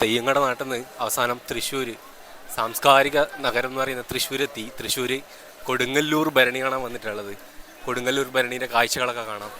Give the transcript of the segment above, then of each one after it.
പയ്യങ്ങടെ നാട്ടിൽ നിന്ന് അവസാനം തൃശ്ശൂർ സാംസ്കാരിക നഗരം എന്ന് പറയുന്ന തൃശ്ശൂരെത്തി. തൃശ്ശൂർ കൊടുങ്ങല്ലൂർ ഭരണി കാണാൻ വന്നിട്ടുള്ളത്. കൊടുങ്ങല്ലൂർ ഭരണീൻ്റെ കാഴ്ചകളൊക്കെ കാണാം.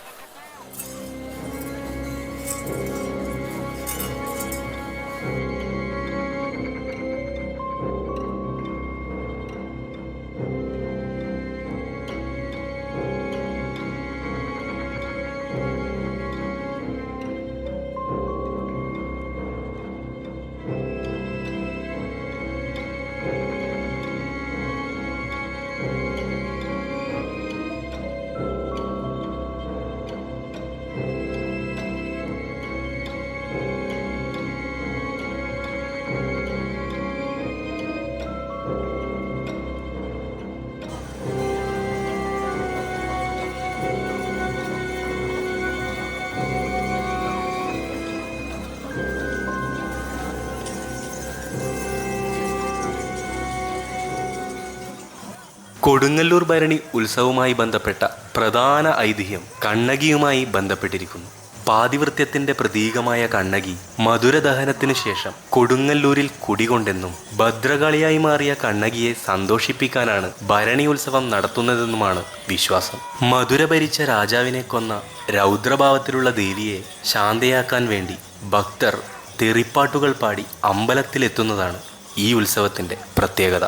കൊടുങ്ങല്ലൂർ ഭരണി ഉത്സവവുമായി ബന്ധപ്പെട്ട പ്രധാന ഐതിഹ്യം കണ്ണകിയുമായി ബന്ധപ്പെട്ടിരിക്കുന്നു. പാതിവൃത്യത്തിന്റെ പ്രതീകമായ കണ്ണകി മധുരദഹനത്തിനു ശേഷം കൊടുങ്ങല്ലൂരിൽ കുടികൊണ്ടെന്നും ഭദ്രകാളിയായി മാറിയ കണ്ണകിയെ സന്തോഷിപ്പിക്കാനാണ് ഭരണി ഉത്സവം നടത്തുന്നതെന്നുമാണ് വിശ്വാസം. മധുര ഭരിച്ച രാജാവിനെ കൊന്ന രൗദ്രഭാവത്തിലുള്ള ദേവിയെ ശാന്തയാക്കാൻ വേണ്ടി ഭക്തർ തെറിപ്പാട്ടുകൾ പാടി അമ്പലത്തിലെത്തുന്നതാണ് ഈ ഉത്സവത്തിന്റെ പ്രത്യേകത.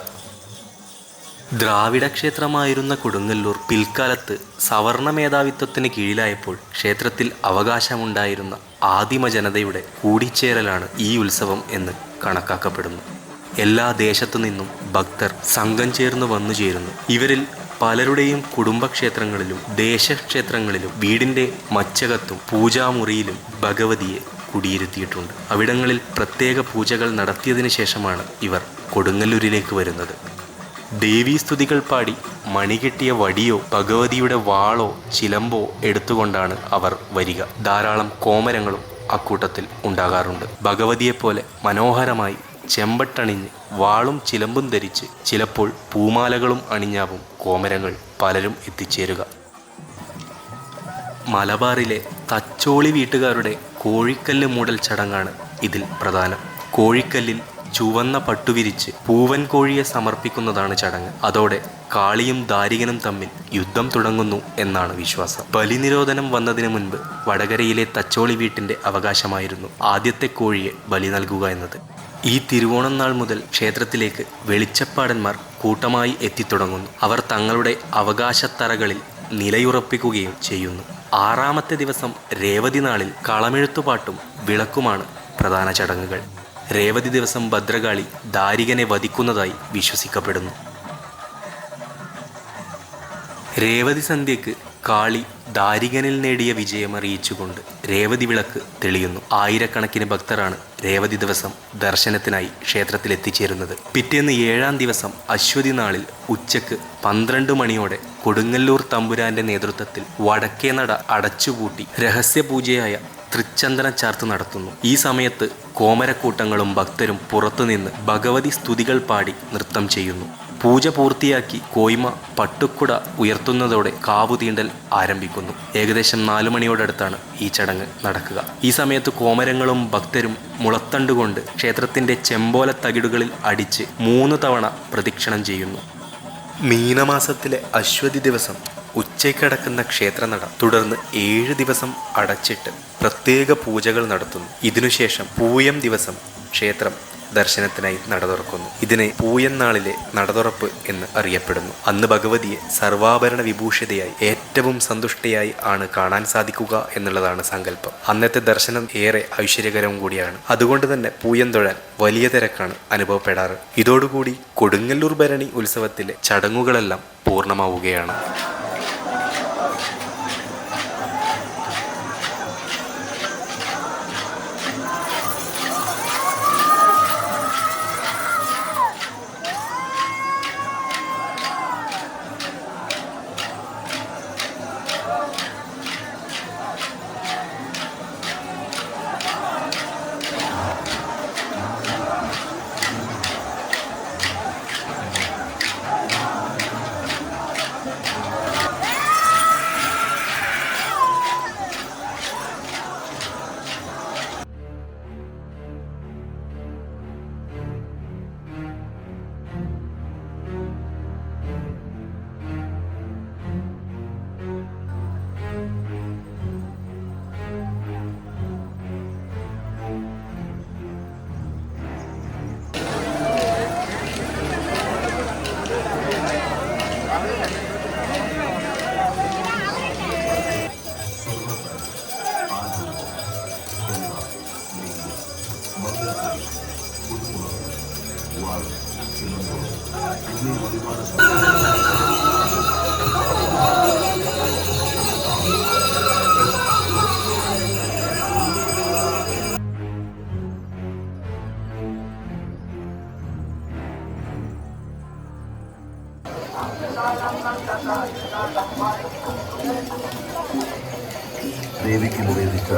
ദ്രാവിഡ ക്ഷേത്രമായിരുന്ന കൊടുങ്ങല്ലൂർ പിൽക്കാലത്ത് സവർണ മേധാവിത്വത്തിന് കീഴിലായപ്പോൾ ക്ഷേത്രത്തിൽ അവകാശമുണ്ടായിരുന്ന ആദിമ ജനതയുടെ കൂടിച്ചേരലാണ് ഈ ഉത്സവം എന്ന് കണക്കാക്കപ്പെടുന്നു. എല്ലാ ദേശത്തു നിന്നും ഭക്തർ സംഘം ചേർന്ന് വന്നു ചേരുന്നു. ഇവരിൽ പലരുടെയും കുടുംബക്ഷേത്രങ്ങളിലും ദേശക്ഷേത്രങ്ങളിലും വീടിൻ്റെ മച്ചകത്തും പൂജാമുറിയിലും ഭഗവതിയെ കുടിയിരുത്തിയിട്ടുണ്ട്. അവിടങ്ങളിൽ പ്രത്യേക പൂജകൾ നടത്തിയതിനു ശേഷമാണ് ഇവർ കൊടുങ്ങല്ലൂരിലേക്ക് വരുന്നത്. ദേവീസ്തുതികൾ പാടി മണികെട്ടിയ വടിയോ ഭഗവതിയുടെ വാളോ ചിലമ്പോ എടുത്തുകൊണ്ടാണ് അവർ വരിക. ധാരാളം കോമരങ്ങളും അക്കൂട്ടത്തിൽ ഉണ്ടാകാറുണ്ട്. ഭഗവതിയെപ്പോലെ മനോഹരമായി ചെമ്പട്ടണിഞ്ഞ് വാളും ചിലമ്പും ധരിച്ച് ചിലപ്പോൾ പൂമാലകളും അണിഞ്ഞാവും കോമരങ്ങൾ പലരും എത്തിച്ചേരുക. മലബാറിലെ തച്ചോളി വീട്ടുകാരുടെ കോഴിക്കല്ല് മൂടൽ ചടങ്ങാണ് ഇതിൽ പ്രധാനം. കോഴിക്കല്ലിൽ ചുവന്ന പട്ടുവിരിച്ച് പൂവൻ കോഴിയെ സമർപ്പിക്കുന്നതാണ് ചടങ്ങ്. അതോടെ കാളിയും ദാരികനും തമ്മിൽ യുദ്ധം തുടങ്ങുന്നു എന്നാണ് വിശ്വാസം. ബലിനിരോധനം വന്നതിന് മുൻപ് വടകരയിലെ തച്ചോളി വീട്ടിന്റെ അവകാശമായിരുന്നു ആദ്യത്തെ കോഴിയെ ബലി നൽകുക എന്നത്. ഈ തിരുവോണം നാൾ മുതൽ ക്ഷേത്രത്തിലേക്ക് വെളിച്ചപ്പാടന്മാർ കൂട്ടമായി എത്തിത്തുടങ്ങുന്നു. അവർ തങ്ങളുടെ അവകാശത്തറകളിൽ നിലയുറപ്പിക്കുകയും ചെയ്യുന്നു. 6ാമത്തെ ദിവസം രേവതി നാളിൽ കളമെഴുത്തുപാട്ടും വിളക്കുമാണ് പ്രധാന ചടങ്ങുകൾ. രേവതി ദിവസം ഭദ്രകാളി ദാരികനെ വധിക്കുന്നതായി വിശ്വസിക്കപ്പെടുന്നു. രേവതി സന്ധ്യയ്ക്ക് കാളി ദാരികനിൽ നേടിയ വിജയമറിയിച്ചുകൊണ്ട് രേവതി വിളക്ക് തെളിയുന്നു. ആയിരക്കണക്കിന് ഭക്തരാണ് രേവതി ദിവസം ദർശനത്തിനായി ക്ഷേത്രത്തിൽ എത്തിച്ചേരുന്നത്. പിറ്റേന്ന് 7ാം ദിവസം അശ്വതി നാളിൽ ഉച്ചക്ക് 12 മണിയോടെ കൊടുങ്ങല്ലൂർ തമ്പുരാന്റെ നേതൃത്വത്തിൽ വടക്കേ നട അടച്ചുപൂട്ടി രഹസ്യപൂജയായ തൃച്ചന്ദന ചാർത്ത് നടത്തുന്നു. ഈ സമയത്ത് കോമരക്കൂട്ടങ്ങളും ഭക്തരും പുറത്തുനിന്ന് ഭഗവതി സ്തുതികൾ പാടി നൃത്തം ചെയ്യുന്നു. പൂജ പൂർത്തിയാക്കി കോയ്മ പട്ടുക്കുട ഉയർത്തുന്നതോടെ കാവുതീണ്ടൽ ആരംഭിക്കുന്നു. ഏകദേശം 4 മണിയോടടുത്താണ് ഈ ചടങ്ങ് നടക്കുക. ഈ സമയത്ത് കോമരങ്ങളും ഭക്തരും മുളത്തണ്ടുകൊണ്ട് ക്ഷേത്രത്തിന്റെ ചെമ്പോല തകിടുകളിൽ അടിച്ച് 3 തവണ പ്രദക്ഷിണം ചെയ്യുന്നു. മീനമാസത്തിലെ അശ്വതി ദിവസം ഉച്ചയ്ക്കടക്കുന്ന ക്ഷേത്രനട തുടർന്ന് 7 ദിവസം അടച്ചിട്ട് പ്രത്യേക പൂജകൾ നടത്തുന്നു. ഇതിനുശേഷം പൂയം ദിവസം ക്ഷേത്രം ദർശനത്തിനായി നട തുറക്കുന്നു. ഇതിനെ പൂയന്നാളിലെ നടതുറപ്പ് എന്ന് അറിയപ്പെടുന്നു. അന്ന് ഭഗവതിയെ സർവാഭരണ വിഭൂഷിതയായി ഏറ്റവും സന്തുഷ്ടയായി ആണ് കാണാൻ സാധിക്കുക എന്നുള്ളതാണ് സങ്കല്പം. അന്നത്തെ ദർശനം ഏറെ ഐശ്വര്യകരവും കൂടിയാണ്. അതുകൊണ്ട് തന്നെ പൂയം തൊഴാൻ വലിയ തിരക്കാണ് അനുഭവപ്പെടാറ്. ഇതോടുകൂടി കൊടുങ്ങല്ലൂർ ഭരണി ഉത്സവത്തിലെ ചടങ്ങുകളെല്ലാം പൂർണ്ണമാവുകയാണ്. ചെല്ലുമ്പോൾ ഇനിയും ഒരുപാട് ദേവിക്ക് നിവേദിച്ച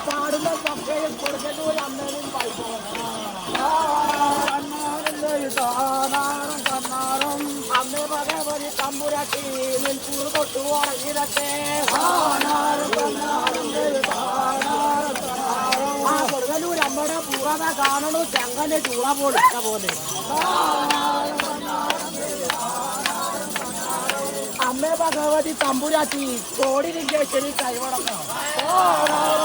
പാടുന്ന പക്കയും കൊടുക്കട്ടൂർ അമ്മയും കണ്ണാറും അമ്മ ഭഗവതി തമ്പുരാട്ടി നിൽക്കൂർ കൊട്ടു ഉറങ്ങിടട്ടെ കൊടുക്കലൂർ അമ്മയുടെ പൂറത കാണണു ചെങ്കന്റെ ചൂള പൊളിച്ച പോലെ അമ്മ ഭഗവതി തമ്പുരാട്ടി കോടി ലിംഗേശ്വരി കൈവടക്കണം